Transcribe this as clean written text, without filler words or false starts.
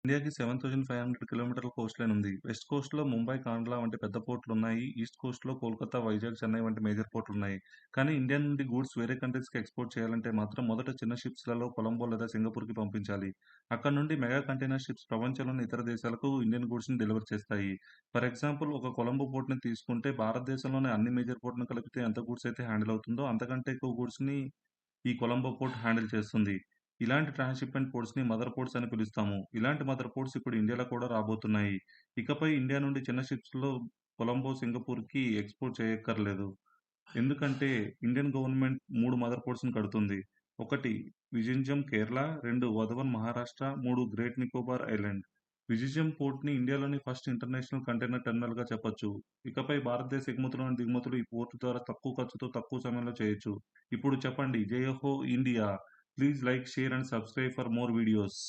ఇండియాకి 7,500 కిలోమీటర్ల Coast line ఉంది. వెస్ట్ కోస్ట్‌లో ముంబై, కాండ్లా వంటి పెద్ద పోర్టులున్నాయి. ఈస్ట్ కోస్ట్‌లో కోల్కతా, వైజాగ్, చెన్నై వంటి మేజర్ పోర్టులున్నాయి. కానీ ఇండియా నుండి గూడ్స్ వేరే కంట్రీస్‌కి ఎక్స్‌పోర్ట్ చేయాలంటే మాత్రం మొదట చిన్న షిప్స్‌లలో కొలంబో లేదా సింగపూర్‌కి పంపించాలి. అక్కడి నుండి మెగా కంటైనర్ షిప్స్ ప్రపంచంలోని ఇతర దేశాలకు ఇండియన్ గూడ్స్‌ని డెలివర్ చేస్తాయి. ఫర్ ఎగ్జాంపుల్ ఒక కొలంబో పోర్ట్‌ని తీసుకుంటే భారతదేశంలోని అన్ని మేజర్ పోర్ట్‌ని కలిపితే ఎంత గూడ్స్ అయితే హ్యాండిల్ అవుతుందో అంతకంటే ఎక్కువ గూడ్స్‌ని ఈ కొలంబో పోర్ట్ హ్యాండిల్ చేస్తుంది. ఇలాంటి ట్రాన్స్‌షిప్మెంట్ పోర్ట్స్‌ని మదర్ పోర్ట్స్ అని పిలుస్తాము. ఇలాంటి మదర్ పోర్ట్స్ ఇప్పుడు ఇండియాలో కూడా రాబోతున్నాయి. ఇకపై ఇండియా నుండి చిన్న షిప్స్‌లో కొలంబో, సింగపూర్‌కి ఎక్స్‌పోర్ట్ చేయక్కర్లేదు. ఎందుకంటే ఇండియన్ గవర్నమెంట్ 3 మదర్ పోర్ట్స్‌ని కడుతుంది. 1 విజింజమ్ కేరళ, 2 వధవన్ మహారాష్ట్ర, 3 గ్రేట్ నికోబార్ ఐలాండ్. విజిజం పోర్ట్‌ని ఇండియాలోని ఫస్ట్ ఇంటర్నేషనల్ కంటైనర్ టెర్మినల్‌గా చెప్పొచ్చు. ఇకపై భారతదేశ ఎగుమతులు, దిగుమతులు ఈ పోర్ట్ ద్వారా తక్కువ ఖర్చుతో తక్కువ సమయంలో చేయొచ్చు. ఇప్పుడు చెప్పండి జై హో India! Please like, share and subscribe for more videos.